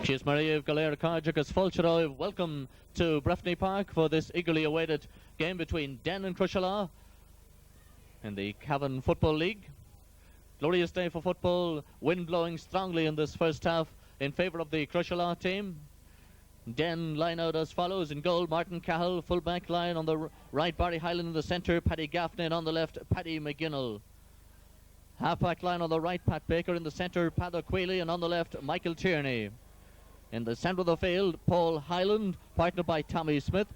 Cheers Maria Galera Carjagus Fulcheroi. Welcome to Breffni Park for this eagerly awaited game between Den and crosserlough in the Cavan Football League. Glorious day for football, wind blowing strongly in this first half in favour of the crosserlough team. Den line out as follows: in goal, Martin Cahill; full back line on the right, Barry Hyland in the centre, Paddy Gaffney, and on the left, Paddy McGinnell. Half back line on the right, Pat Baker; in the centre, Paddy Quealy, and on the left, Michael Tierney. In the centre of the field, Paul Hyland, partnered by Tommy Smith.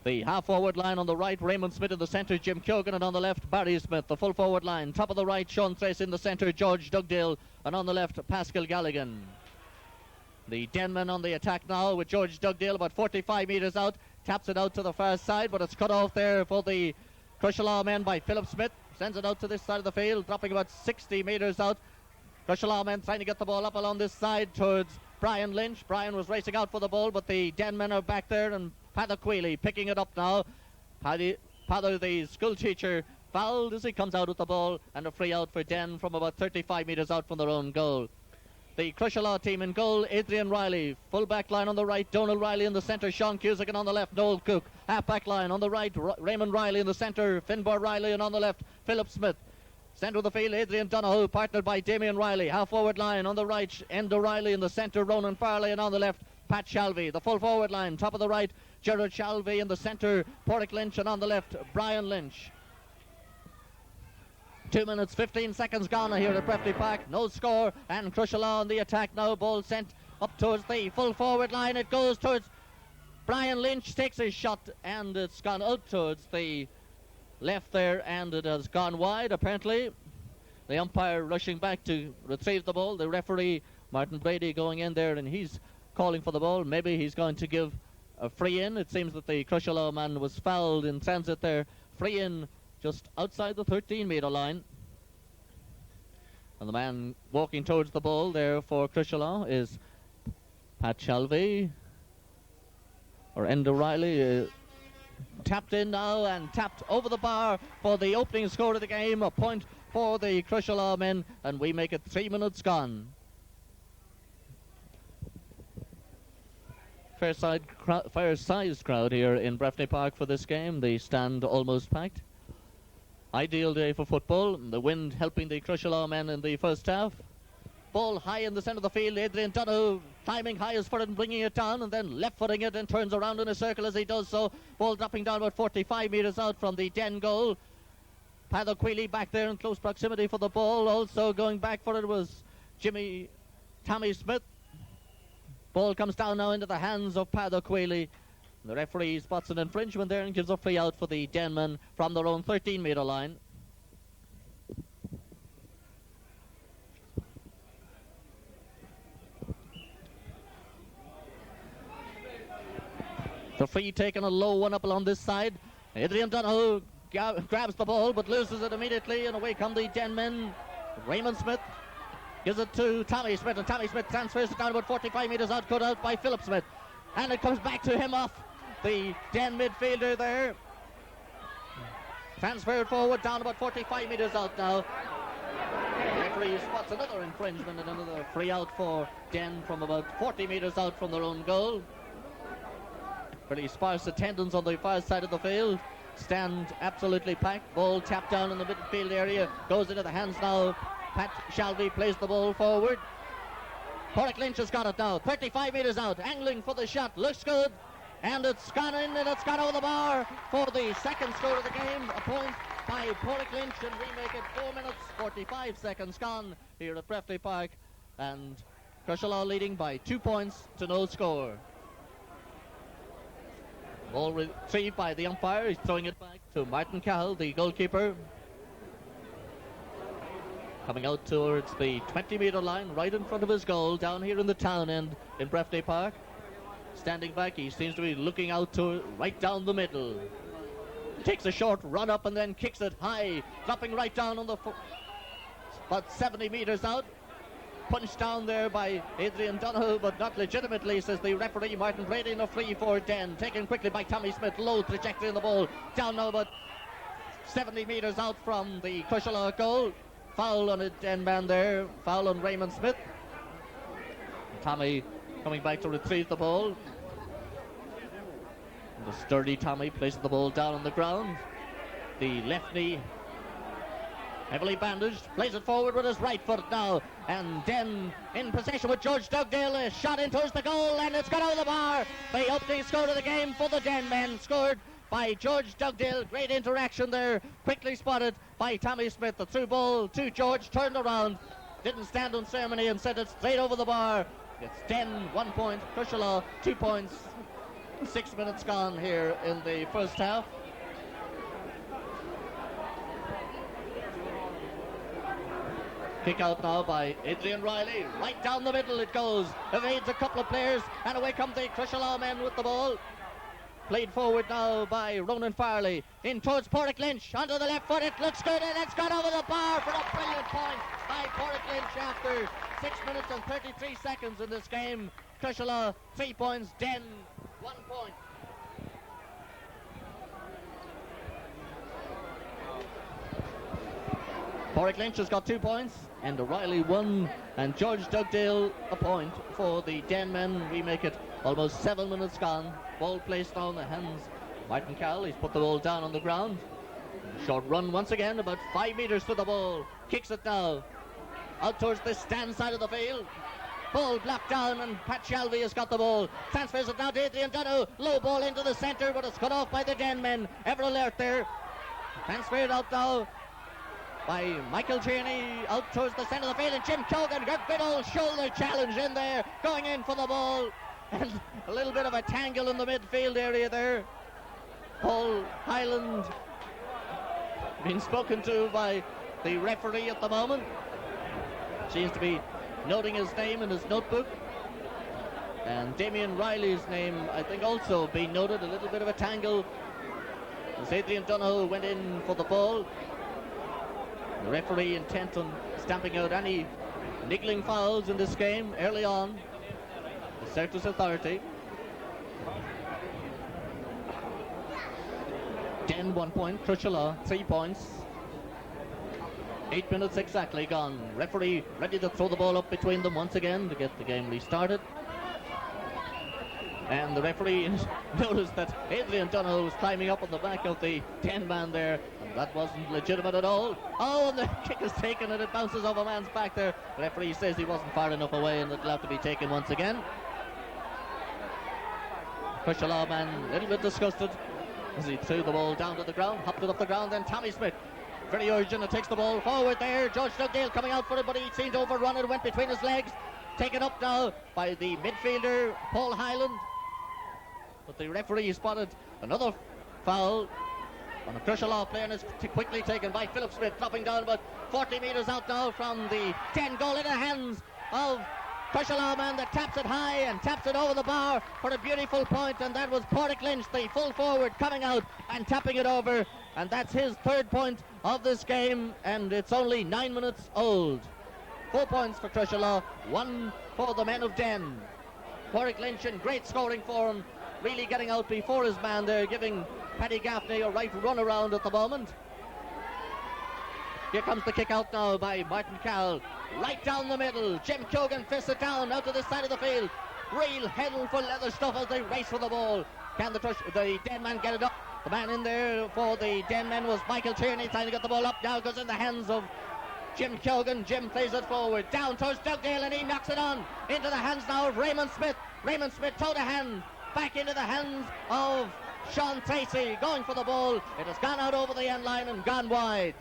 The half-forward line on the right, Raymond Smith; in the centre, Jim Keoghan; and on the left, Barry Smith. The full-forward line, top of the right, Sean Trace; in the centre, George Dugdale; and on the left, Pascal Galligan. The Denman on the attack now with George Dugdale about 45 metres out. Taps it out to the far side, but it's cut off there for the crosserlough men by Philip Smith. Sends it out to this side of the field, dropping about 60 metres out. crosserlough men trying to get the ball up along this side towards Brian Lynch. Brian was racing out for the ball, but the Denmen are back there, and Paddy Quealy picking it up now. Paddy, the school teacher, fouled as he comes out with the ball, and a free out for Den from about 35 metres out from their own goal. The crosserlough team in goal, Adrian Riley. Full back line on the right, Donal Riley; in the centre, Sean Cusack; and on the left, Noel Cook. Half back line on the right, Raymond Riley; in the centre, Finbar Riley; and on the left, Philip Smith. Centre of the field, Adrian Donoghue, partnered by Damien Riley. Half forward line on the right, Enda Riley; in the centre, Ronan Farley; and on the left, Pat Shalvey. The full forward line, top of the right, Gerard Shalvey; in the centre, Porrick Lynch; and on the left, Brian Lynch. 2 minutes 15 seconds gone here at Breffni Park. No score, and crosserlough on the attack now. Ball sent up towards the full forward line. It goes towards Brian Lynch, takes his shot, and it's gone out towards the left there, and it has gone wide apparently. The umpire rushing back to retrieve the ball. The referee, Martin Brady, going in there, and he's calling for the ball. Maybe he's going to give a free in. It seems that the crosserlough man was fouled in transit there. Free in just outside the 13-metre line. And the man walking towards the ball there for crosserlough is Pat Shalvey, or Enda Riley. Tapped in now and tapped over the bar for the opening score of the game. A point for the crosserlough men, and we make it 3 minutes gone. Fair-sized crowd here in Breffni Park for this game. The stand almost packed. Ideal day for football. The wind helping the crosserlough men in the first half. Ball high in the centre of the field. Adrian Donoghue climbing high as for it and bringing it down, and then left-footing it and turns around in a circle as he does so. Ball dropping down about 45 metres out from the Den goal. Paddy Quealy back there in close proximity for the ball. Also going back for it was Tommy Smith. Ball comes down now into the hands of Paddy Quealy. The referee spots an infringement there and gives a free out for the Denman from their own 13-metre line. The free taken, a low one up along this side. Adrian Donoghue grabs the ball but loses it immediately, and away come the Denmen. Raymond Smith gives it to Tommy Smith, and Tommy Smith transfers it down about 45 metres out, cut out by Philip Smith. And it comes back to him off the Den midfielder there. Transferred forward down about 45 metres out now. The referee spots another infringement and another free out for Den from about 40 metres out from their own goal. Pretty sparse attendance on the far side of the field. Stand absolutely packed. Ball tapped down in the midfield area. Goes into the hands now. Pat Shalvey plays the ball forward. Porrick Lynch has got it now. 35 metres out. Angling for the shot. Looks good. And it's gone in, and it's gone over the bar for the second score of the game. A point by Porrick Lynch, and we make it 4 minutes 45 seconds gone here at Breffni Park, and crosserlough leading by 2 points to no score. Ball retrieved by the umpire. He's throwing it back to Martin Cahill, the goalkeeper. Coming out towards the 20-metre line, right in front of his goal, down here in the town end in Breffni Park. Standing back, he seems to be looking out to right down the middle. Takes a short run up and then kicks it high, dropping right down on the about 70 metres out. punched down there by Adrian Donoghue, but not legitimately, says the referee. Martin Brady in a free for Den, taken quickly by Tommy Smith. Low trajectory in the ball, down now about 70 metres out from the crosserlough goal. Foul on a Den man there, foul on Raymond Smith. Tommy coming back to retrieve the ball. And the sturdy Tommy places the ball down on the ground. The left knee heavily bandaged, plays it forward with his right foot now, and Den in possession with George Dugdale. A shot in towards the goal, and it's gone over the bar. The opening score of the game for the Den men, scored by George Dugdale. Great interaction there, quickly spotted by Tommy Smith. The through ball to George, turned around, didn't stand on ceremony and sent it straight over the bar. It's Den 1 point, Crosserlough 2 points. 6 minutes gone here in the first half. Kick out now by Adrian Riley. Right down the middle it goes. Evades a couple of players, and away come the Crosserlough men with the ball. Played forward now by Ronan Farley. In towards Porrick Lynch. Onto the left foot. It looks good, and it's gone over the bar for a brilliant point by Porrick Lynch after 6 minutes and 33 seconds in this game. Crosserlough 3 points. Den 1 point. Porrick Lynch has got 2 points, and O'Reilly 1, and George Dugdale a point for the Den men. We make it almost 7 minutes gone. Ball placed on the hands. Martin Cowell, he's put the ball down on the ground. Short run once again, about 5 metres to the ball. Kicks it now out towards the stand side of the field. Ball blocked down, and Pat Shelby has got the ball. Transfers it now to Adrian Donoghue. Low ball into the centre, but it's cut off by the Den men. Ever alert there. Transferred out now by Michael Tierney, out towards the centre of the field, and Jim Cogan got good old shoulder challenge in there, going in for the ball, and a little bit of a tangle in the midfield area there. Paul Highland being spoken to by the referee at the moment. Seems to be noting his name in his notebook, and Damien Riley's name I think also being noted. A little bit of a tangle as Adrian Donoghue went in for the ball. The referee intent on stamping out any niggling fouls in this game early on. The Certus authority. Den 1 point, Crosserlough 3 points. 8 minutes exactly gone. Referee ready to throw the ball up between them once again to get the game restarted. And the referee noticed that Adrian Donoghue was climbing up on the back of the Den man there, and that wasn't legitimate at all. Oh, and the kick is taken, and it bounces off a man's back there. The referee says he wasn't far enough away, and it'll have to be taken once again. Crosserlough man a little bit disgusted as he threw the ball down to the ground, hopped it up the ground. Then Tommy Smith, very urgent, and takes the ball forward there. George Dugdale coming out for it, but he seemed to overrun it, went between his legs. Taken up now by the midfielder Paul Highland. But the referee spotted another foul on a Crosserlough player, and it's quickly taken by Philip Smith, dropping down about 40 metres out now from the 10 goal in the hands of Crosserlough man that taps it high and taps it over the bar for a beautiful point, and that was Porrick Lynch, the full forward, coming out and tapping it over, and that's his 3rd point of this game, and it's only 9 minutes old. 4 points for Crosserlough, 1 for the men of Den. Porrick Lynch in great scoring form, really getting out before his man there, giving Paddy Gaffney a right run around at the moment. Here comes the kick out now by Martin Cowell. Right down the middle. Jim Cogan fists it down out to the side of the field. Real handful leather stuff as they race for the ball. Can the Den man get it up? The man in there for the Den men was Michael Tierney, trying to get the ball up. Now goes in the hands of Jim Cogan. Jim plays it forward. Down towards Dugdale, and he knocks it on. Into the hands now of Raymond Smith. Raymond Smith toe to hand. Back into the hands of Sean Tracy, going for the ball. It has gone out over the end line and gone wide.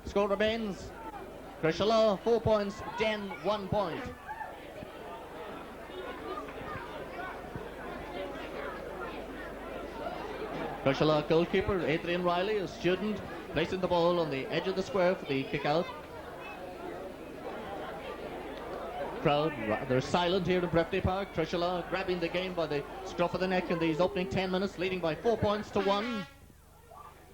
Score remains Crosserlough 4 points, Den 1 point. Crosserlough goalkeeper Adrian Riley, a student, placing the ball on the edge of the square for the kick out. Crowd rather silent here in Breffni Park. Crosserlough grabbing the game by the scruff of the neck in these opening 10 minutes, leading by 4 points to 1.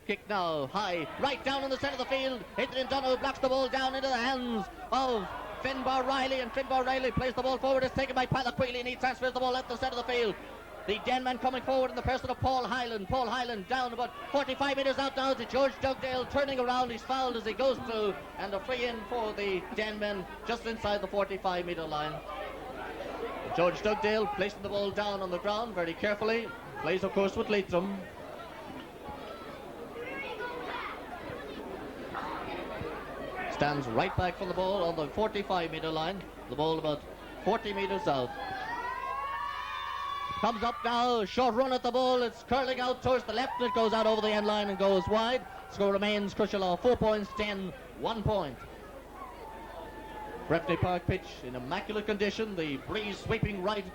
Kick now, high, right down in the centre of the field. Adrian Donoghue blocks the ball down into the hands of Finbar Riley, and Finbar Riley plays the ball forward. It's taken by Palaquili, and he transfers the ball left the centre of the field. The Den man coming forward in the person of Paul Hyland. Paul Hyland down about 45 metres out now to George Dugdale, turning around. He's fouled as he goes through, and a free in for the Den men just inside the 45-metre line. George Dugdale placing the ball down on the ground very carefully. Plays, of course, with Leitrim. Stands right back from the ball on the 45-metre line. The ball about 40 metres out. Comes up now, short run at the ball. It's curling out towards the left. It goes out over the end line and goes wide. Score remains Crosserlough 4 points, Den 1 point. Breffni Park pitch in immaculate condition. The breeze sweeping right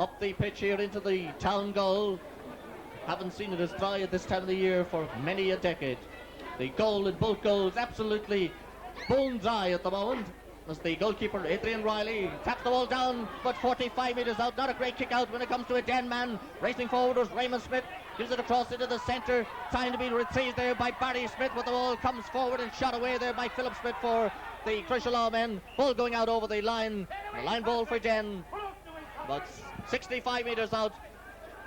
up the pitch here into the town goal. Haven't seen it as dry at this time of the year for many a decade. The goal in both goals absolutely bone dry at the moment. As the goalkeeper Adrian Riley taps the ball down, but 45 metres out. Not a great kick out when it comes to a Den man. Racing forward was Raymond Smith. Gives it across into the centre. Trying to be retrieved there by Barry Smith, but the ball comes forward and shot away there by Philip Smith for the Crosserlough men. Ball going out over the line. A line ball for Den. About 65 metres out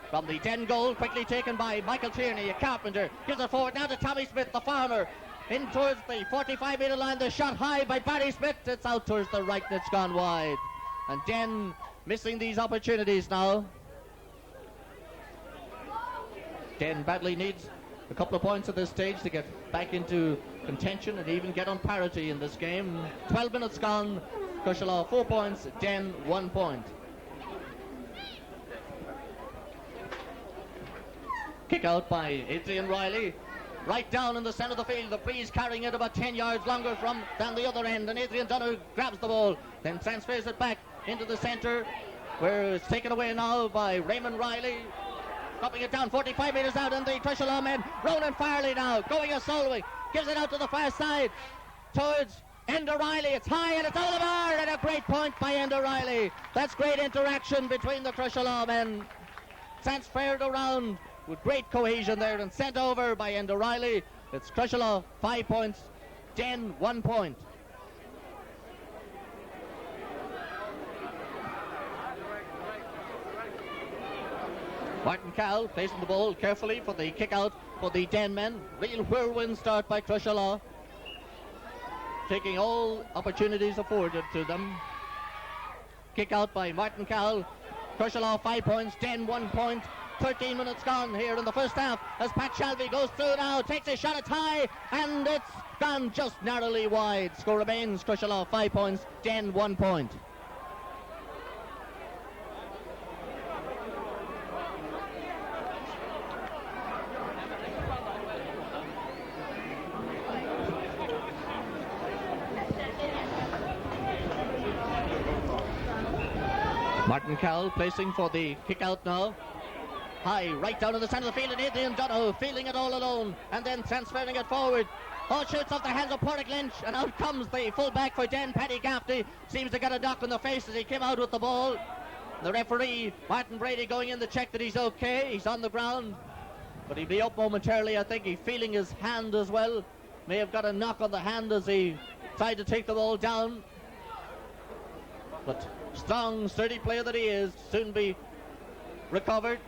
from the Den goal. Quickly taken by Michael Tierney, a carpenter. Gives it forward now to Tommy Smith, the farmer. In towards the 45-metre line, the shot high by Barry Smith. It's out towards the right and it's gone wide. And Den missing these opportunities now. Den badly needs a couple of points at this stage to get back into contention and even get on parity in this game. 12 minutes gone. Crosserlough 4 points, Den 1 point. Kick out by Adrian Riley. Right down in the centre of the field. The breeze carrying it about 10 yards longer from down the other end. And Adrian Donoghue grabs the ball, then transfers it back into the centre, where it's taken away now by Raymond Riley. Dropping it down 45 metres out, and the Crosserlough men. Ronan Farley now going a soloing. Gives it out to the far side towards Enda Riley. It's high and it's over the bar, and a great point by Enda Riley. That's great interaction between the Crosserlough men. Transferred around with great cohesion there and sent over by Enda Riley. It's Crosserlough 5 points, Den 1 point. Martin Cowell placing the ball carefully for the kick out for the Den men. Real whirlwind start by Crosserlough, taking all opportunities afforded to them. Kick out by Martin Cowell. Crosserlough 5 points, Den 1 point. 13 minutes gone here in the first half as Pat Shelby goes through now, takes a shot at high, and it's gone just narrowly wide. Score remains Crosserlough 5 points, Den 1 point. Martin Cowell placing for the kick out now. High, right down in the centre of the field, and Adrian Donoghue feeling it all alone, and then transferring it forward. All shoots off the hands of Porrick Lynch, and out comes the full-back for Den, Paddy Gaffney. Seems to get a knock in the face as he came out with the ball. The referee, Martin Brady, going in to check that he's okay. He's on the ground, but he'll be up momentarily. I think he's feeling his hand as well. May have got a knock on the hand as he tried to take the ball down. But strong, sturdy player that he is, soon be recovered.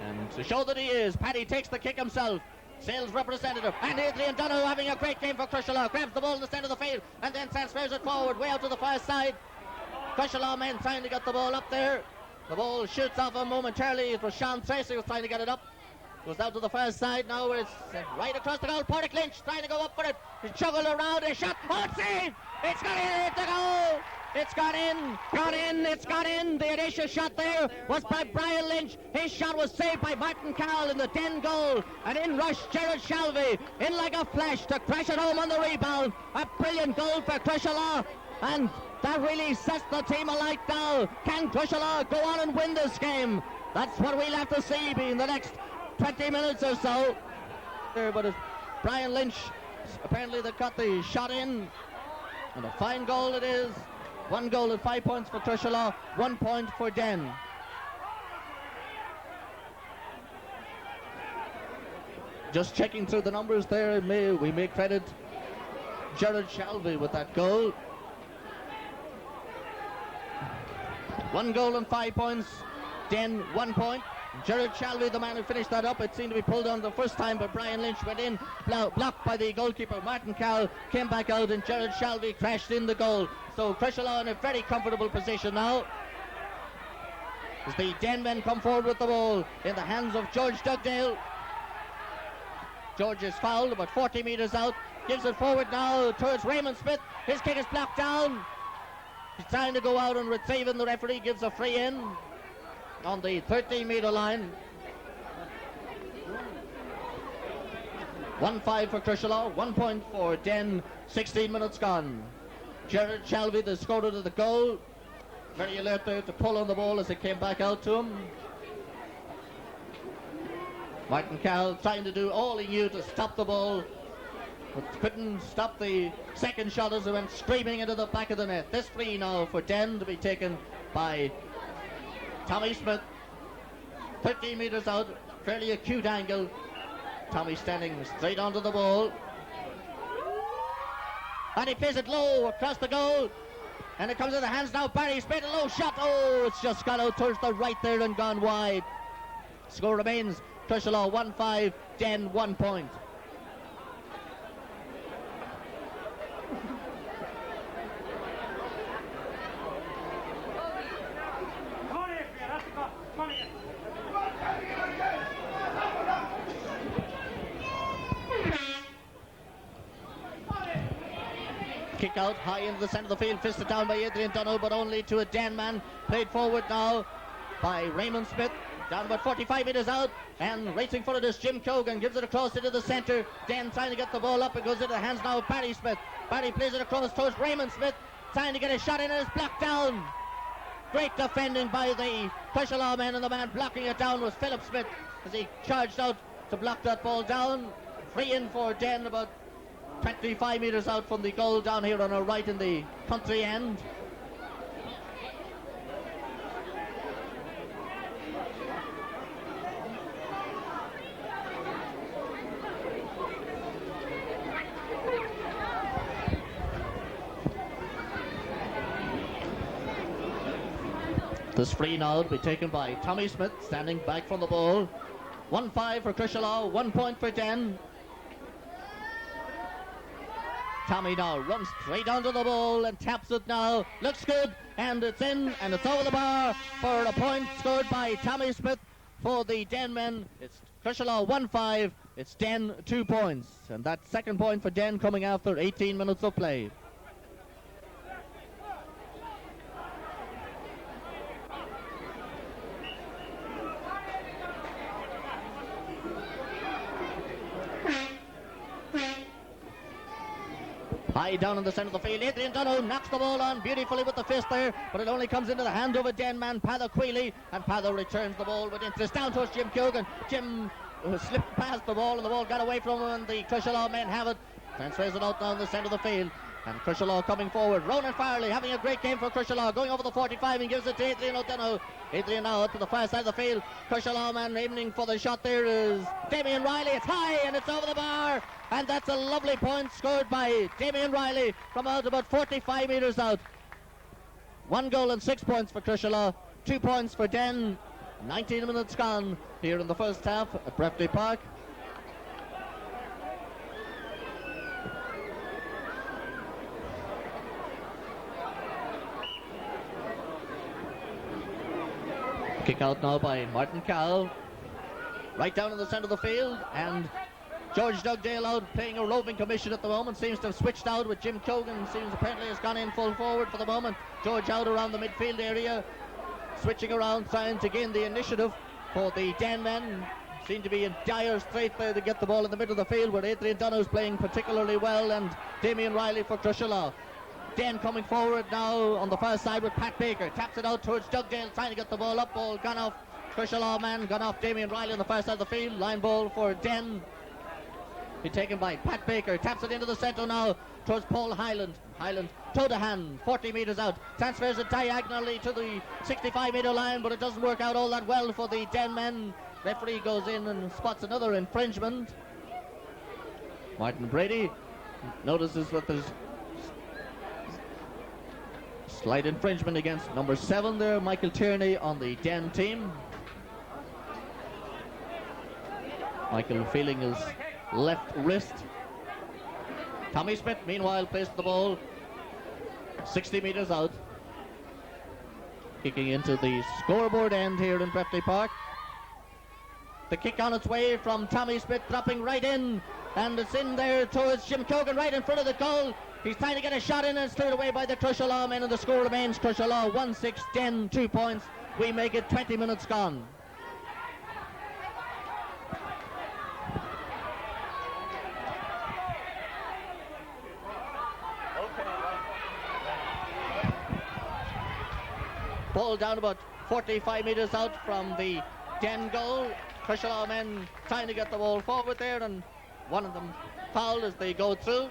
And to show that he is, Paddy takes the kick himself. Sales representative, and Adrian Donoghue having a great game for Crosserlough. Grabs the ball in the centre of the field and then transfers it forward, way out to the far side. Crosserlough men trying to get the ball up there. The ball shoots off him momentarily. It was Sean Tracy who was trying to get it up. Goes out to the far side now, where it's right across the goal. Porrick Lynch trying to go up for it. He juggled around, a shot. Oh, it's saved! It's got in, it's a goal! It's got in, it's got in. The initial shot there was by Brian Lynch. His shot was saved by Martin Cowell in the Den goal. And in rushed Gerald Shelby, in like a flash to crash it home on the rebound. A brilliant goal for Crosserlough. And that really sets the team alight now. Can Crosserlough go on and win this game? That's what we'll have to see in the next 20 minutes or so. But it's Brian Lynch, apparently they got the shot in. And a fine goal it is. 1 goal and 5 points for Crosserlough, 1 point for Den. Just checking through the numbers there, we may credit Gerard Shelby with that goal. 1 goal and 5 points. Den 1 point. Gerard Shelby, the man who finished that up. It seemed to be pulled on the first time, but Brian Lynch went in, blocked by the goalkeeper. Martin Cowell came back out, and Gerard Shelby crashed in the goal. So crosserlough in a very comfortable position now, as the Den men come forward with the ball in the hands of George Dugdale. George is fouled about 40 metres out, gives it forward now towards Raymond Smith. His kick is blocked down. He's trying to go out and retrieve, and the referee gives a free in on the 13-metre line. 1-5 for crosserlough, 1 point for Den, 16 minutes gone. Gerard Shelby, the scorer of the goal, very alert there to pull on the ball as it came back out to him. Martin Cowell trying to do all he knew to stop the ball, but couldn't stop the second shot as it went screaming into the back of the net. This free now for Den to be taken by Tommy Smith. 13 metres out, fairly acute angle. Tommy standing straight onto the ball, and he plays it low across the goal, and it comes in the hands now. Barry Smith, a low shot. Oh, it's just gone out towards the right there and gone wide. Score remains crosserlough 1-5, Den 1 point. Kick out high into the centre of the field, fisted down by Adrian Dunno, but only to a Den man. Played forward now by Raymond Smith, down about 45 metres out, and racing for it is Jim Cogan, gives it across into the centre. Den trying to get the ball up, it goes into the hands now of Barry Smith. Barry plays it across towards Raymond Smith, trying to get a shot in, and it's blocked down. Great defending by the crosserlough men, and the man blocking it down was Philip Smith as he charged out to block that ball down. Free in for Den about 25 metres out from the goal down here on our right in the country end. This free now will be taken by Tommy Smith, standing back from the ball. 1-5 for crosserlough, 1 point for Den. Tommy now runs straight onto the ball and taps it now. Looks good, and it's in, and it's over the bar for a point scored by Tommy Smith for the Den men. It's crosserlough 1-5, it's Den 2 points. And that second point for Den coming after 18 minutes of play. High down in the centre of the field, Adrian Dunno knocks the ball on beautifully with the fist there, but it only comes into the hand of a Den man, Pather Quealy, and Pather returns the ball with interest down towards Jim Cogan. Jim slipped past the ball, and the ball got away from him, and the crosserlough men have it. Transfers it out down the centre of the field, and crosserlough coming forward. Ronan Farley having a great game for crosserlough, going over the 45 and gives it to Adrian O'Donoghue. Adrian now up to the far side of the field. crosserlough man aiming for the shot there is Damien Riley. It's high and it's over the bar, and that's a lovely point scored by Damien Riley from out about 45 metres out. 1 goal and 6 points for crosserlough, 2 points for Den. 19 minutes gone here in the first half at Breffney Park. Kick out now by Martin Cowell, right down in the centre of the field, and George Dugdale out playing a roving commission at the moment, seems to have switched out with Jim Cogan, seems apparently has gone in full forward for the moment. George out around the midfield area, switching around, trying to gain the initiative for the Den men. Seem to be in dire straits there to get the ball in the middle of the field, where Adrian Dunno is playing particularly well, and Damien Riley for crosserlough. Den coming forward now on the far side with Pat Baker, taps it out towards Dugdale, trying to get the ball up, ball gone off crosserlough man, gone off Damien Riley on the far side of the field. Line ball for Den, be taken by Pat Baker, taps it into the centre now towards Paul Hyland. Hyland toe to hand, 40 metres out, transfers it diagonally to the 65 metre line, but it doesn't work out all that well for the Den men. Referee goes in and spots another infringement. Martin Brady notices that there's slight infringement against number 7 there, Michael Tierney, on the Den team. Michael feeling his left wrist. Tommy Smith, meanwhile, placed the ball 60 metres out. Kicking into the scoreboard end here in Breffley Park. The kick on its way from Tommy Smith, dropping right in. And it's in there towards Jim Cogan, right in front of the goal. He's trying to get a shot in and it's cleared away by the crosserlough men, and the score remains crosserlough 1-6, Den 2 points. We make it 20 minutes gone. Ball down about 45 metres out from the Den goal. Crosserlough men trying to get the ball forward there, and one of them fouled as they go through.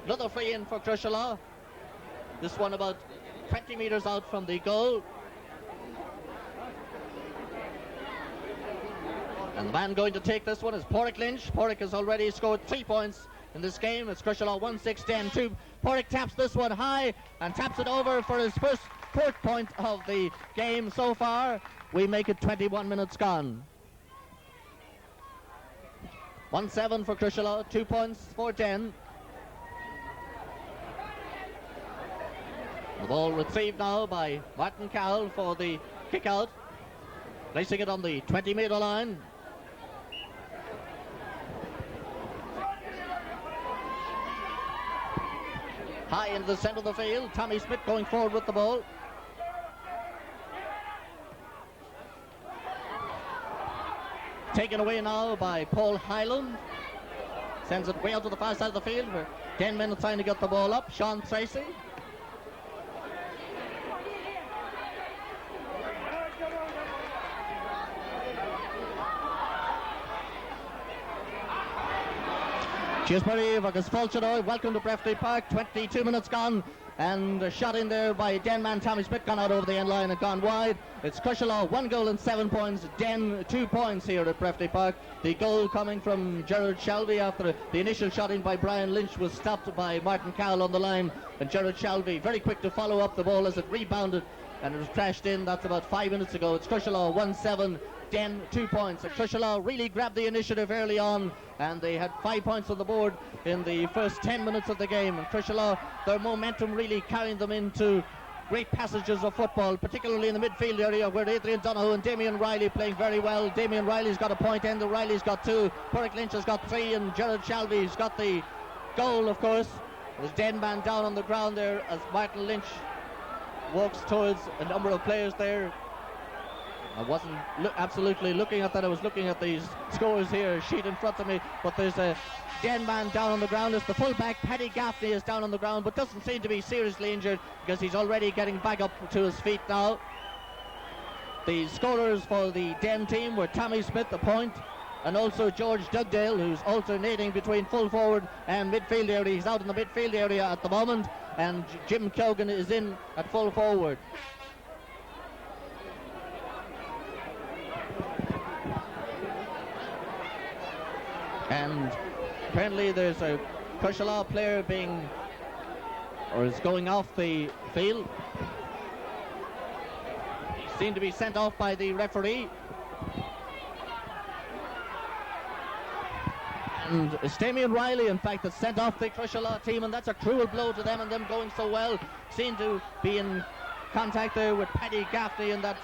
Another free in for Crosserlough. This one about 20 metres out from the goal. And the man going to take this one is Porrick Lynch. Porrick has already scored 3 points in this game. It's Crosserlough 1-6, Den 2. Porrick taps this one high and taps it over for his fourth point of the game so far. We make it 21 minutes gone. 1-7 for Crosserlough, 2 points for Den. The ball retrieved now by Martin Cowell for the kick out, placing it on the 20-metre line. High into the centre of the field, Tommy Smith going forward with the ball. Taken away now by Paul Hyland. Sends it way out to the far side of the field where 10 men are trying to get the ball up. Sean Tracy. Shrewsbury versus Falchero. Welcome to Breffley Park. 22 minutes gone. And a shot in there by Den man Tommy Smith, gone out over the end line and gone wide. It's Crosserlough 1 goal and 7 points. Den 2 points here at Breffley Park. The goal coming from Gerard Shelby after the initial shot in by Brian Lynch was stopped by Martin Cowell on the line. And Gerard Shelby very quick to follow up the ball as it rebounded and it was crashed in. That's about 5 minutes ago. It's Crosserlough 1-7. Den 2 points. Crosserlough really grabbed the initiative early on, and they had 5 points on the board in the first 10 minutes of the game. And Crosserlough, their momentum really carrying them into great passages of football, particularly in the midfield area where Adrian Donoghue and Damien Riley playing very well. Damien Riley's got a point, and Riley's got 2. Porrick Lynch has got 3, and Gerard Shelby's got the goal, of course. There's Den man down on the ground there as Martin Lynch walks towards a number of players there. I wasn't absolutely looking at that. I was looking at these scores here, sheet in front of me. But there's a Den man down on the ground. It's the fullback, Paddy Gaffney, is down on the ground, but doesn't seem to be seriously injured because he's already getting back up to his feet now. The scorers for the Den team were Tommy Smith, the point, and also George Dugdale, who's alternating between full forward and midfield area. He's out in the midfield area at the moment, and Jim Cogan is in at full forward. And apparently there's a Crosserlough player is going off the field. He seemed to be sent off by the referee. And it's Damien Riley, in fact, that's sent off the Crosserlough team, and that's a cruel blow to them, and them going so well. Seem to be in contact there with Paddy Gaffney in that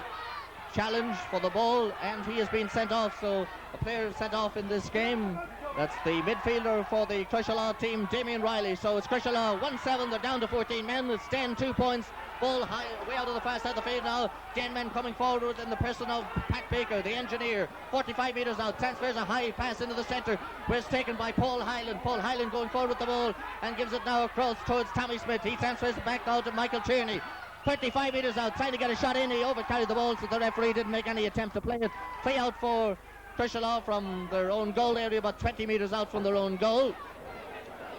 challenge for the ball, and he has been sent off. So a player sent off in this game. That's the midfielder for the Crosserlough team, Damien Riley. So it's Crosserlough 1-7. They're down to 14 men. It's Den 2 points. Ball high, way out of the far side of the field now. 10 men coming forward in the person of Pat Baker, the engineer. 45 metres out. Transfers a high pass into the centre, where it's taken by Paul Hyland. Paul Hyland going forward with the ball and gives it now across towards Tommy Smith. He transfers it back now to Michael Tierney. 35 metres out, trying to get a shot in. He overcarried the ball, so the referee didn't make any attempt to play it. Free out for Crosserlough from their own goal area, about 20 metres out from their own goal.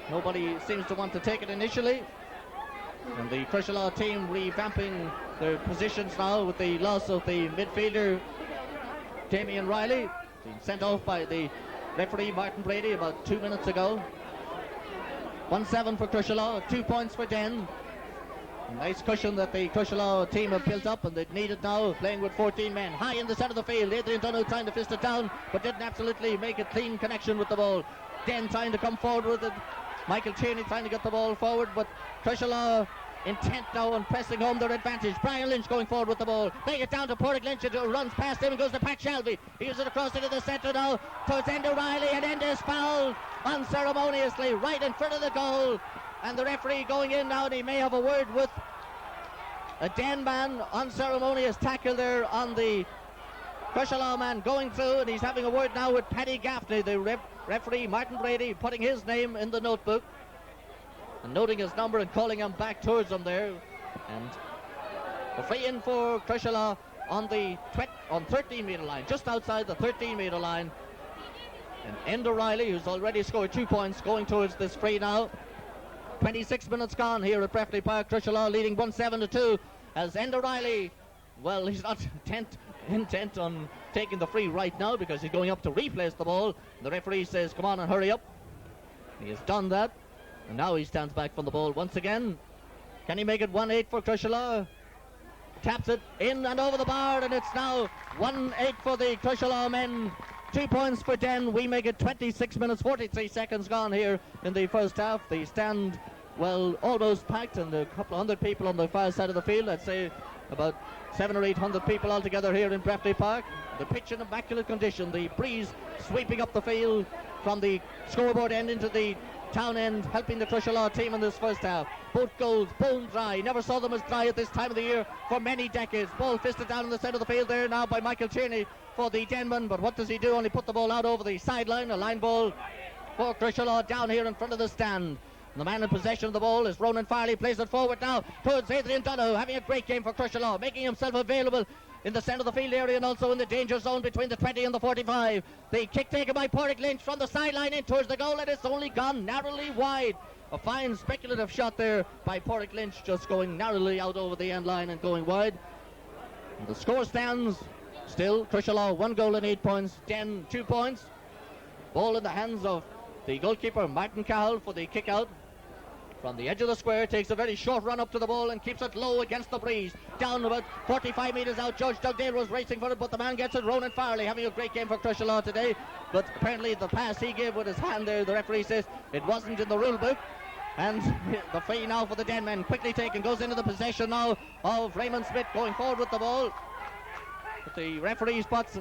Nobody seems to want to take it initially. And the Crosserlough team revamping their positions now with the loss of the midfielder Damien Riley, being sent off by the referee Martin Brady about 2 minutes ago. 1-7 for Crosserlough, 2 points for Den. A nice cushion that the Crosserlough team have built up, and they need it now, playing with 14 men. High in the centre of the field, Adrian Dunno trying to fist it down, but didn't absolutely make a clean connection with the ball. Den trying to come forward with it. Michael Tierney trying to get the ball forward, but Crosserlough intent now on pressing home their advantage. Brian Lynch going forward with the ball, playing it down to Porrick Lynch. It runs past him and goes to Pat Shelby. He gives it across into the centre now towards Enda Riley, and Enda is fouled unceremoniously right in front of the goal. And the referee going in now, and he may have a word with a Den man. Unceremonious tackle there on the Crosserlough man going through, and he's having a word now with Paddy Gaffney. The referee, Martin Brady, putting his name in the notebook and noting his number and calling him back towards him there. And the free in for Crosserlough on the 13 metre line, just outside the 13 metre line. And Enda Riley, who's already scored 2 points, going towards this free now. 26 minutes gone here at Breffley Park. Crosserlough leading 1-7-2 as Enda Riley, well, he's not intent on taking the free right now because he's going up to replace the ball. The referee says come on and hurry up. He has done that, and now he stands back from the ball once again. Can he make it 1-8 for Crosserlough? Taps it in and over the bar, and it's now 1-8 for the Crosserlough men. 2 points for Den. We make it 26 minutes 43 seconds gone here in the first half. The stand, well, almost packed, and a couple of hundred people on the far side of the field. I'd say about 700 or 800 people altogether here in Breffley Park. The pitch in immaculate condition, the breeze sweeping up the field from the scoreboard end into the town end, helping the Crosserlough team in this first half. Both goals bone dry. Never saw them as dry at this time of the year for many decades. Ball fisted down in the centre of the field there now by Michael Tierney for the Denman, but what does he do? Only put the ball out over the sideline. A line ball for Crosserlough down here in front of the stand. And the man in possession of the ball is Ronan Farley. Plays it forward now towards Adrian Dunno, having a great game for Crosserlough, making himself available in the centre of the field area and also in the danger zone between the 20 and the 45. The kick taken by Porrick Lynch from the sideline in towards the goal, and it's only gone narrowly wide. A fine speculative shot there by Porrick Lynch, just going narrowly out over the end line and going wide. And the score stands still Crosserlough 1 goal and 8 points, Den 2 points. Ball in the hands of the goalkeeper Martin Cahill for the kick out. From the edge of the square, takes a very short run up to the ball and keeps it low against the breeze. Down about 45 metres out, George Dugdale was racing for it, but the man gets it. Ronan Farley having a great game for Crosserlough today, but apparently the pass he gave with his hand there, the referee says it wasn't in the rule book. And the free now for the Den men, quickly taken, goes into the possession now of Raymond Smith going forward with the ball. But the referee spots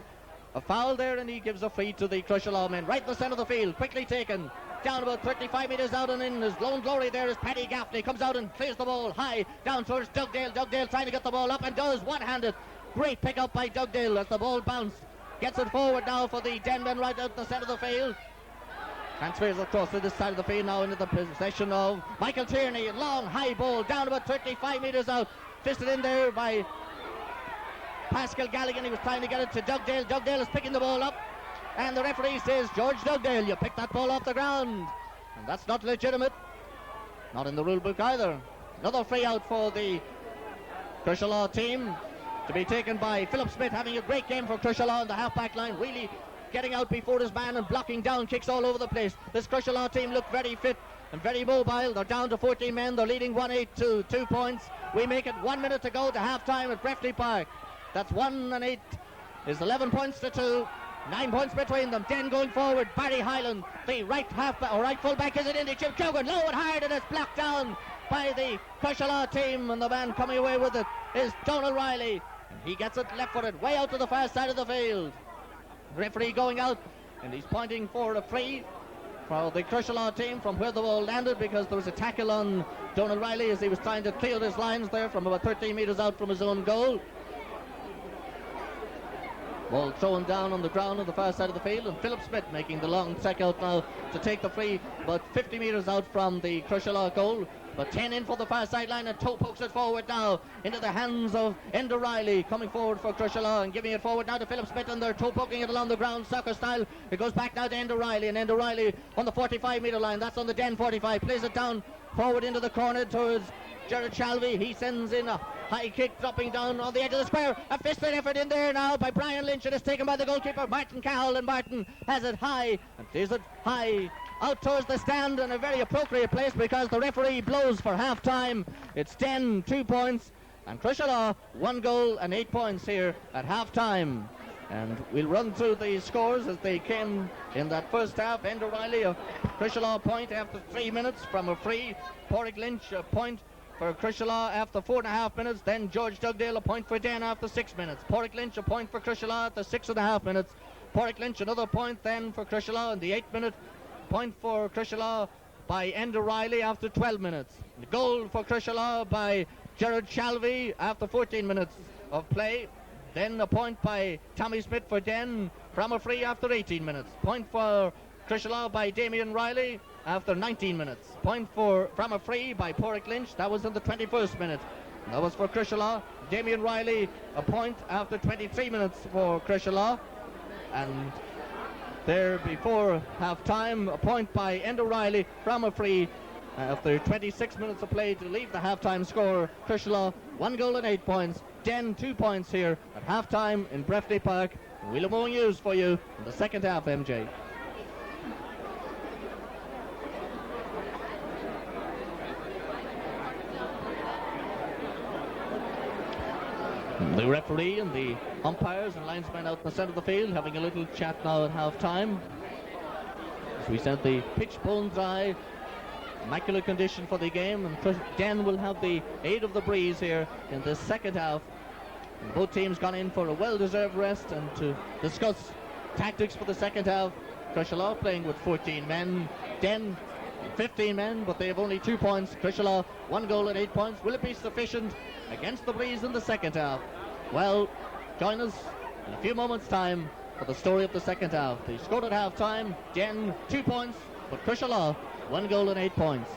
a foul there, and he gives a free to the Crosserlough men right in the centre of the field, quickly taken. Down about 35 metres out, and in his lone glory there is Paddy Gaffney. Comes out and clears the ball high down towards Dugdale. Dugdale trying to get the ball up and does one-handed. Great pick up by Dugdale as the ball bounced. Gets it forward now for the Den men right out the centre of the field. Transfers across to this side of the field now into the possession of Michael Tierney. Long high ball down about 35 metres out. Fisted in there by Pascal Galligan. He was trying to get it to Dugdale. Dugdale is picking the ball up, and the referee says, George Dugdale, you picked that ball off the ground, and that's not legitimate, not in the rule book either. Another free out for the Crosserlough team, to be taken by Philip Smith, having a great game for Crosserlough on the half-back line, really getting out before his man and blocking down kicks all over the place. This Crosserlough team look very fit and very mobile. They're down to 14 men. They're leading 1-8 to 2 points. We make it 1 minute to go to half-time at Breffley Park. That's 1-8 is 11 points to 2. 9 points between them. Den going forward. Barry Hyland, the right full-back, is it into Jim Cogan, low and hard, and it's blocked down by the Crosserlough team, and the man coming away with it is Donald Riley, and he gets it left-footed way out to the far side of the field. Referee going out, and he's pointing for a free for the Crosserlough team from where the ball landed, because there was a tackle on Donald Riley as he was trying to clear his lines there from about 13 metres out from his own goal. Ball thrown down on the ground on the far side of the field, and Philip Smith making the long check out now to take the free about 50 metres out from the Crosserlough goal. But 10 in for the far sideline, and toe pokes it forward now into the hands of Enda Riley, coming forward for Crosserlough and giving it forward now to Philip Smith, and they're toe poking it along the ground soccer style. It goes back now to Enda Riley, and Enda Riley on the 45 metre line, that's on the Den 45, plays it down forward into the corner towards Gerard Shalvey. He sends in a high kick dropping down on the edge of the square. A fisted effort in there now by Brian Lynch. It is taken by the goalkeeper Martin Cahill, and Martin has it high and plays it high out towards the stand in a very appropriate place because the referee blows for half-time. It's Den 2 points and Crosserlough 1 goal and 8 points here at half-time. And we'll run through the scores as they came in that first half. Enda Riley, a Crosserlough point after 3 minutes from a free. Porrick Lynch, a point for Crosserlough after 4.5 minutes. Then George Dugdale, a point for Den after 6 minutes. Porrick Lynch, a point for Crosserlough after 6.5 minutes. Porrick Lynch, another point then for Crosserlough in the 8-minute. Point for Crosserlough by Enda Riley after 12 minutes. The goal for Crosserlough by Gerard Shalvey after 14 minutes of play. Then a point by Tommy Smith for Den from a free after 18 minutes. Point for Crosserlough by Damien Riley after 19 minutes. Point from a free by Porrick Lynch. That was in the 21st minute. That was for Crosserlough. Damien Riley, a point after 23 minutes for Crosserlough. And there before half-time, a point by Enda Riley from a free after 26 minutes of play to leave the half-time score. Crosserlough 1 goal and 8 points. Den 2 points here at half-time in Breffni Park. We'll have more news for you in the second half, MJ. The referee and the umpires and linesmen out in the centre of the field having a little chat now at half-time. As we said, the pitch bone dry, immaculate condition for the game, and Den will have the aid of the breeze here in the second half. And both teams gone in for a well-deserved rest and to discuss tactics for the second half. Crosserlough playing with 14 men, Den 15 men, but they have only 2 points. Crosserlough 1 goal and 8 points. Will it be sufficient against the breeze in the second half? Well, join us in a few moments' time for the story of the second half. They scored at half-time, Den 2 points, but Crosserlough 1 goal and 8 points.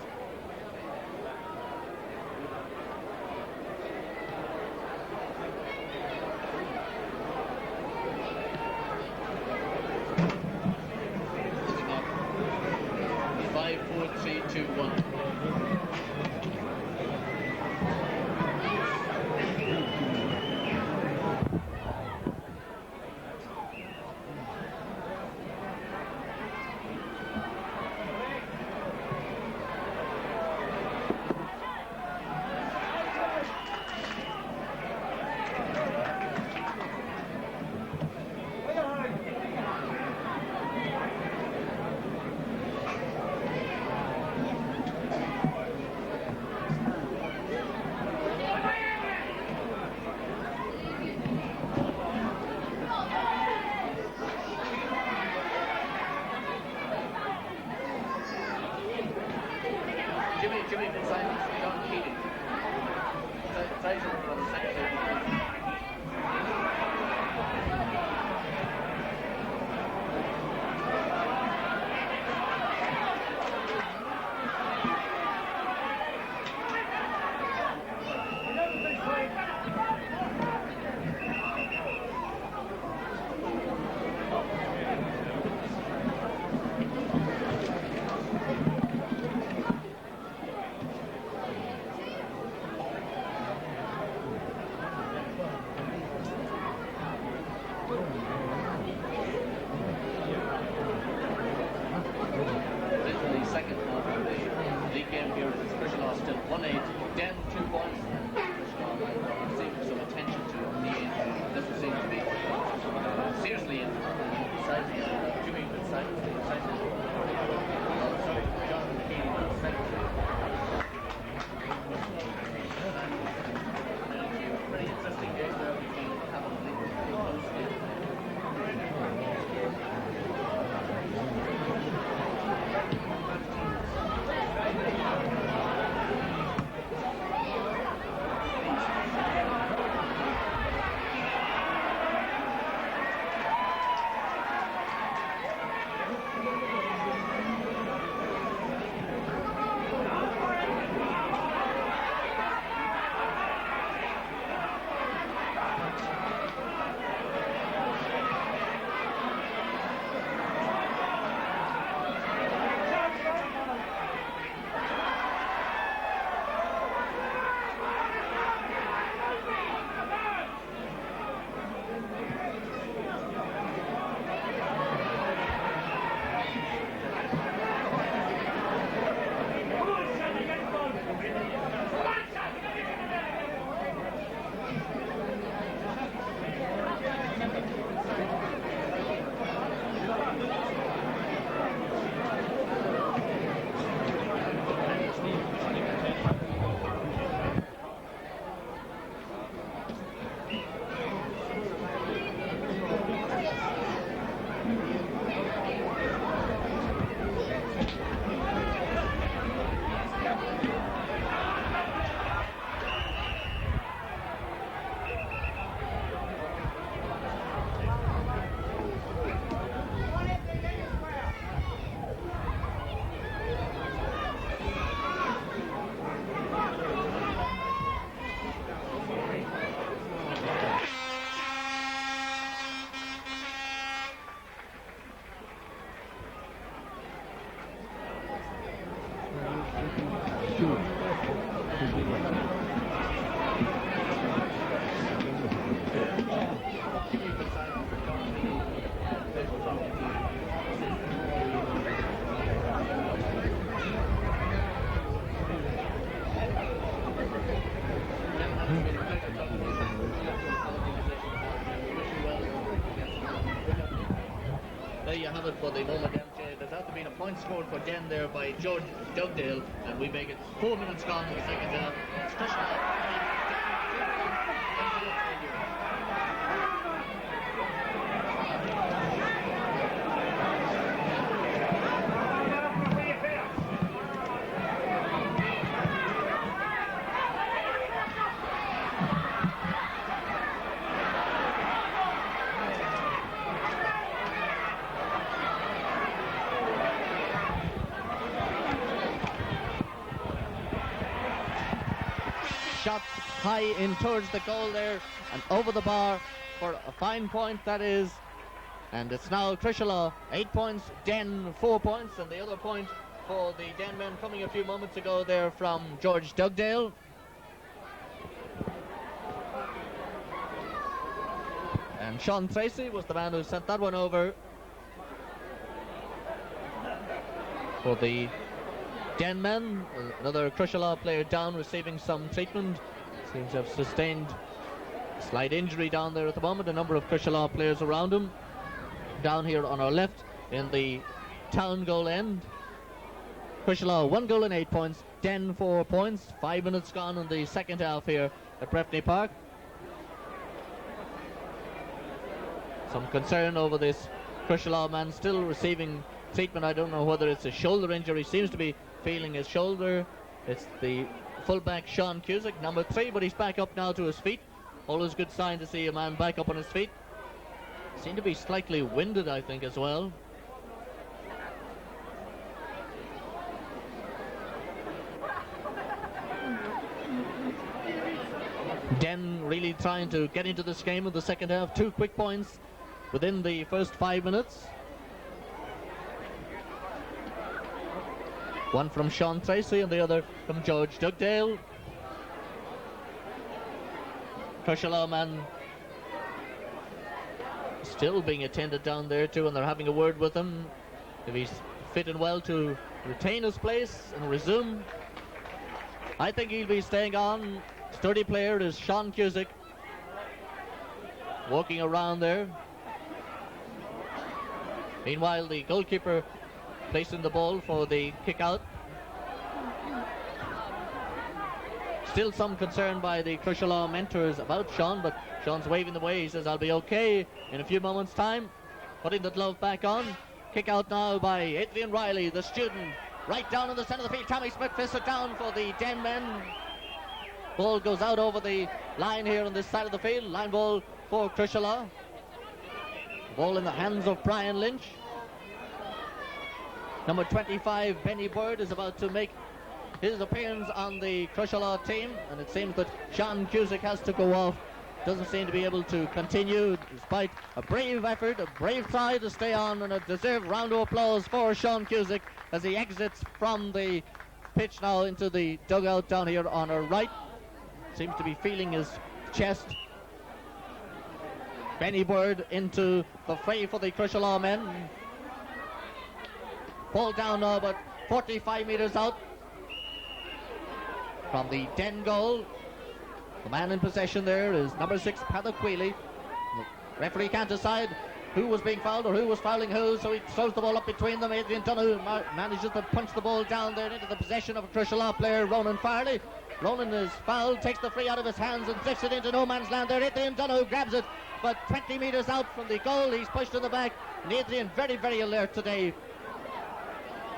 there you have it for the moment, MJ. There's after been a point scored for Den there by George Dugdale, and we make it 4 minutes gone in the second half. It's shot high in towards the goal there and over the bar for a fine point that is, and it's now Crosserlough 8 points, Den 4 points, and the other point for the Den men coming a few moments ago there from George Dugdale. And Sean Tracy was the man who sent that one over for the Den men. Another Crosserlough player down, receiving some treatment. Seems to have sustained a slight injury down there at the moment. A number of Crosserlough players around him. Down here on our left in the town goal end. Crosserlough 1 goal and 8 points. Den 4 points. 5 minutes gone in the second half here at Breffni Park. Some concern over this Crosserlough man still receiving treatment. I don't know whether it's a shoulder injury. Seems to be feeling his shoulder. It's the fullback Sean Cusick, number 3, but he's back up now to his feet. Always good sign to see a man back up on his feet. Seemed to be slightly winded, I think, as well. Den really trying to get into this game in the second half. 2 quick points within the first 5 minutes. One from Sean Tracy and the other from George Dugdale. Crosserlough man still being attended down there too, and they're having a word with him if he's fit and well to retain his place and resume. I think he'll be staying on. Sturdy player is Sean Cusick, walking around there. Meanwhile, the goalkeeper placing the ball for the kick out. Still some concern by the Crosserlough mentors about Sean, but Sean's waving the way. He says, I'll be okay in a few moments' time. Putting the glove back on. Kick out now by Adrian Riley, the student. Right down in the centre of the field. Tommy Smith fists it down for the Den men. Ball goes out over the line here on this side of the field. Line ball for Crosserlough. Ball in the hands of Brian Lynch. Number 25, Benny Bird, is about to make his appearance on the Crosserlough team, and it seems that Sean Cusick has to go off. Doesn't seem to be able to continue despite a brave effort, a brave try to stay on, and a deserved round of applause for Sean Cusick as he exits from the pitch now into the dugout down here on our right. Seems to be feeling his chest. Benny Bird into the fray for the Crosserlough men. Ball down now, but 45 metres out from the Den goal. The man in possession there is number 6, Paddock Wheely. The referee can't decide who was being fouled or who was fouling who, so he throws the ball up between them. Adrian Donoghue manages to punch the ball down there into the possession of a Crosserlough player, Ronan Farley. Ronan is fouled, takes the free out of his hands and drifts it into no man's land there. Adrian Donoghue grabs it, but 20 metres out from the goal, he's pushed to the back. And Adrian very, very alert today.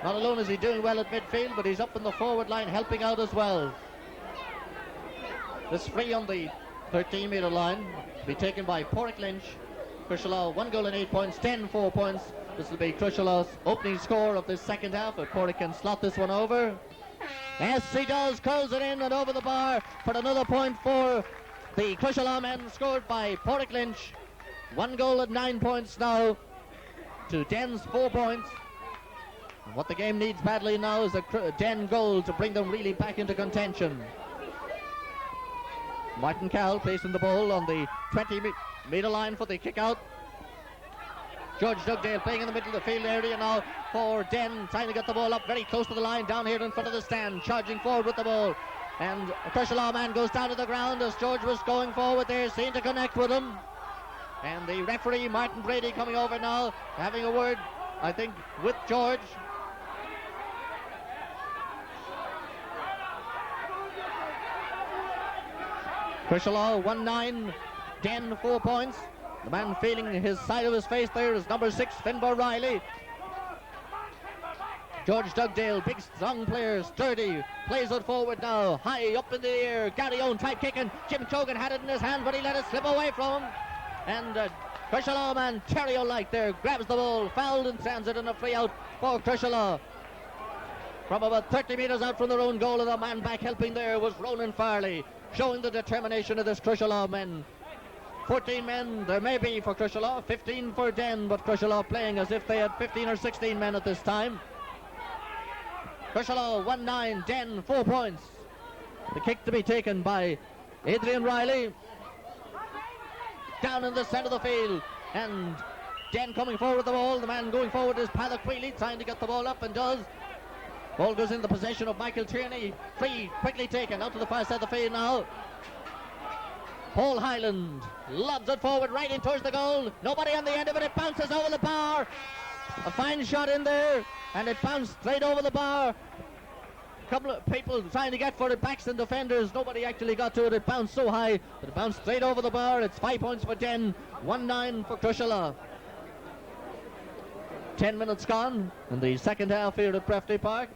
Not alone is he doing well at midfield, but he's up in the forward line helping out as well. This free on the 13-metre line will be taken by Porrick Lynch. Crosserlough 1 goal and 8 points, Den 4 points. This will be Crosserlough's opening score of this second half, if Porrick can slot this one over. Yes, he does, curls it in and over the bar for another point for the Crosserlough men, scored by Porrick Lynch. 1 goal and 9 points now to Den's 4 points. And what the game needs badly now is a Den goal to bring them really back into contention. Martin Cowell placing the ball on the 20-metre line for the kick out. George Dugdale playing in the middle of the field area now for Den, trying to get the ball up very close to the line down here in front of the stand, charging forward with the ball. And a Crosserlough man goes down to the ground as George was going forward there, seemed to connect with him. And the referee, Martin Brady, coming over now, having a word, I think, with George. Crosserlough 1-9, Den 4 points. The man feeling his side of his face there is number 6, Finbar Riley. George Dugdale, big strong player, sturdy, plays it forward now, high up in the air. Gary Owen tried kicking. Jim Chogan had it in his hand, but he let it slip away from him. And Crosserlough man, Terrio-like there, grabs the ball, fouled and sends it in a free out for Crosserlough. From about 30 metres out from their own goal, and the man back helping there was Ronan Farley, showing the determination of this Crosserlough men. 14 men there may be for Crosserlough, 15 for Den, but Crosserlough playing as if they had 15 or 16 men at this time. Crosserlough 1-9, Den 4 points. The kick to be taken by Adrian Riley. Down in the centre of the field, and Den coming forward with the ball. The man going forward is Paddock Wheely, trying to get the ball up, and does. Ball goes in the possession of Michael Tierney. Free, quickly taken out to the far side of the field now. Paul Highland lobs it forward right in towards the goal. Nobody on the end of it. It bounces over the bar. A fine shot in there, and it bounced straight over the bar. A couple of people trying to get for it, backs and defenders. Nobody actually got to it. It bounced so high that it bounced straight over the bar. It's 5 points for Den, 1-9 for Crosserlough. 10 minutes gone in the second half here at Breffney Park.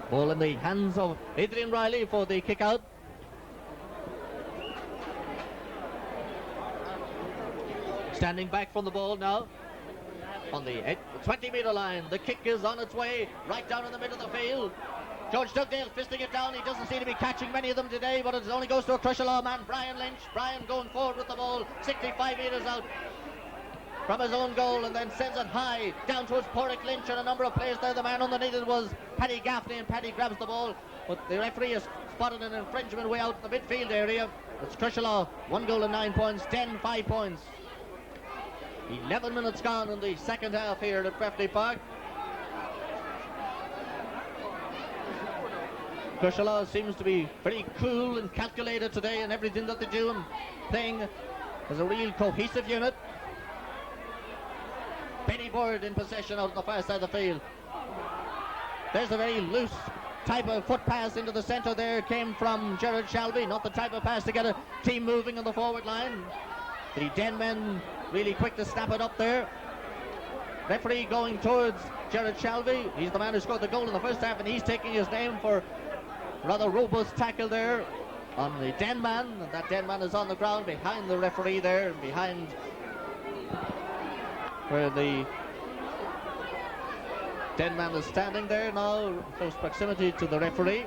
Ball in the hands of Adrian Riley for the kick out. Standing back from the ball now on the 20-metre line. The kick is on its way right down in the middle of the field. George Dugdale fisting it down. He doesn't seem to be catching many of them today, but it only goes to a Crosserlough man, Brian Lynch. Brian going forward with the ball, 65 metres out from his own goal, and then sends it high down towards Porrick Lynch and a number of players there. The man underneath it was Paddy Gaffney, and Paddy grabs the ball, but the referee has spotted an infringement way out in the midfield area. It's Crosserlough 1 goal and 9 points, Den 5 points. 11 minutes gone in the second half here at Breffney Park. Crosserlough seems to be very cool and calculated today in everything that they do, and playing as a real cohesive unit. Benny Bird in possession out on the far side of the field. There's a very loose type of foot pass into the centre there. It came from Gerard Shelby, not the type of pass to get a team moving on the forward line. The Den men really quick to snap it up there. Referee going towards Gerard Shelby. He's the man who scored the goal in the first half, and he's taking his name for a rather robust tackle there on the Den man. And that Den man is on the ground behind the referee there, and behind where the Den man is standing there now, close proximity to the referee.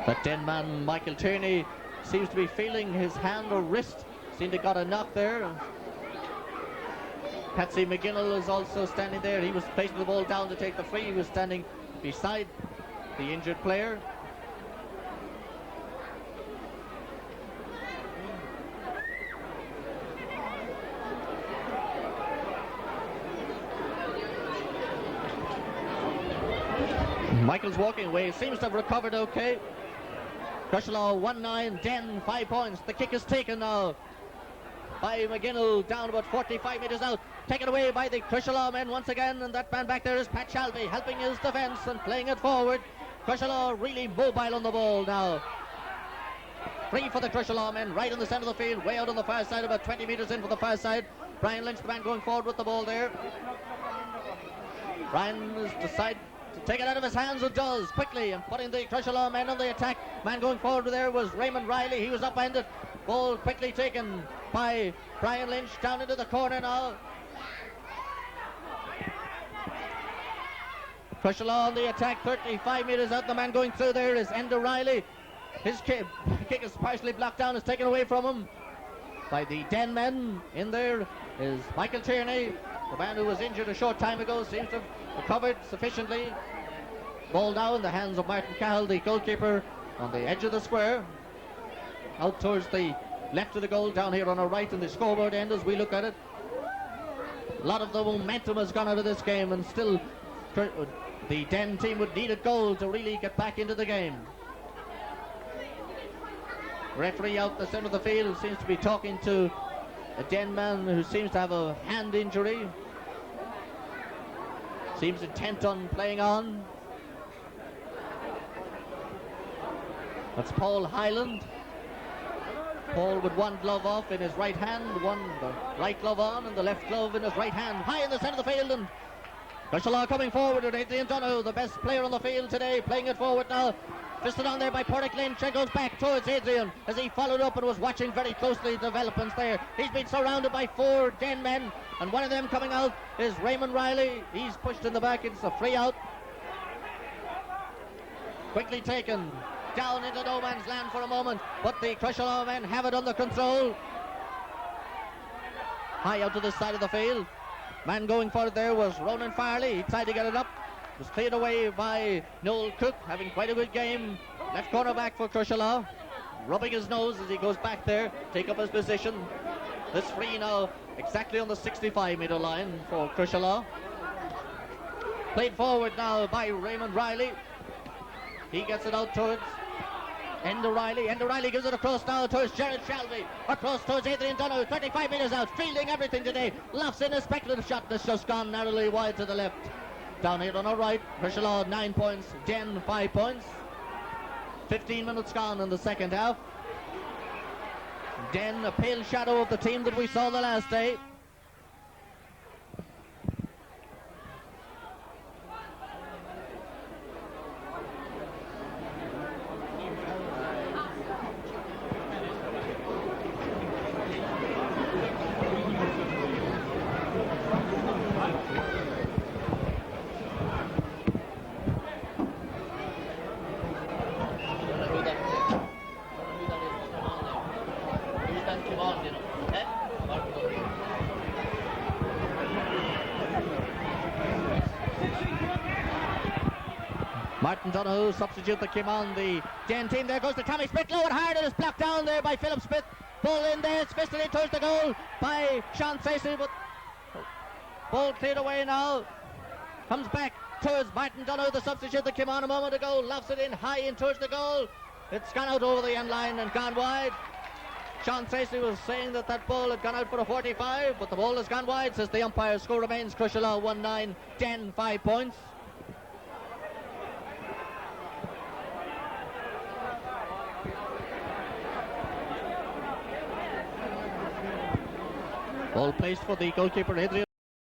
That Den man, Michael Tierney, seems to be feeling his hand or wrist. Seemed to got a knock there. Patsy McGinnell is also standing there. He was placing the ball down to take the free. He was standing beside the injured player. Michael's walking away. Seems to have recovered okay. Crosserlough 1-9, Den 5 points. The kick is taken now by McGinnell, down about 45 metres out. Taken away by the Crosserlough men once again, and that man back there is Pat Shelby, helping his defence and playing it forward. Crosserlough really mobile on the ball now. Free for the Crosserlough men, right in the centre of the field, way out on the far side, about 20 metres in for the far side. Brian Lynch, the man going forward with the ball there. Brian has decided to take it out of his hands, and does quickly, and putting the Crosserlough men on the attack. Man going forward there was Raymond Riley. He was up-ended. Ball quickly taken by Brian Lynch down into the corner now. Crosserlough on the attack, 35 metres out. The man going through there is Enda Riley. His kick is partially blocked down, is taken away from him by the Den men. In there is Michael Tierney, the man who was injured a short time ago, seems to have recovered sufficiently. Ball now in the hands of Martin Cahill, the goalkeeper, on the edge of the square. Out towards the left of the goal, down here on our right in the scoreboard end as we look at it. A lot of the momentum has gone out of this game, and still The Den team would need a goal to really get back into the game. Referee out the centre of the field seems to be talking to a Den man who seems to have a hand injury. Seems intent on playing on. That's Paul Hyland. Paul with one glove off in his right hand, the right glove on and the left glove in his right hand. High in the centre of the field, and Crosserlough coming forward with Adrian Donoghue, the best player on the field today, playing it forward now. Fisted on there by Porrick Lynch and goes back towards Adrian as he followed up and was watching very closely the developments there. He's been surrounded by 4 Den men, and one of them coming out is Raymond Riley. He's pushed in the back. It's a free out. Quickly taken down into no man's land for a moment, but the Crosserlough men have it under control. High out to the side of the field. Man going for it there was Ronan Farley. He tried to get it up. It was cleared away by Noel Cook, having quite a good game. Left corner back for Crosserlough, rubbing his nose as he goes back there, take up his position. This free now exactly on the 65-metre line for Crosserlough. Played forward now by Raymond Riley. He gets it out towards Enda Riley. Enda Riley gives it across now towards Gerard Shelby. Across towards Adrian Donoghue. 35 metres out. Fielding everything today. Laughs in a speculative shot that's just gone narrowly wide to the left. Down here on our right, Crosserlough 9 points, Den 5 points. 15 minutes gone in the second half. Den, a pale shadow of the team that we saw the last day. Martin Donoghue, substitute that came on the Den team. There goes the Tommy Smith, low and hard, and it's blocked down there by Philip Smith. Ball in there, it's fisted in towards the goal by Sean Tracy, but ball cleared away now. Comes back towards Martin Donoghue, the substitute that came on a moment ago. Lofts it in high in towards the goal. It's gone out over the end line and gone wide. Sean Tracy was saying that that ball had gone out for a 45, but the ball has gone wide, says the umpire. Score remains Crosserlough 1-9, Den 5 points. Ball placed for the goalkeeper Adrian.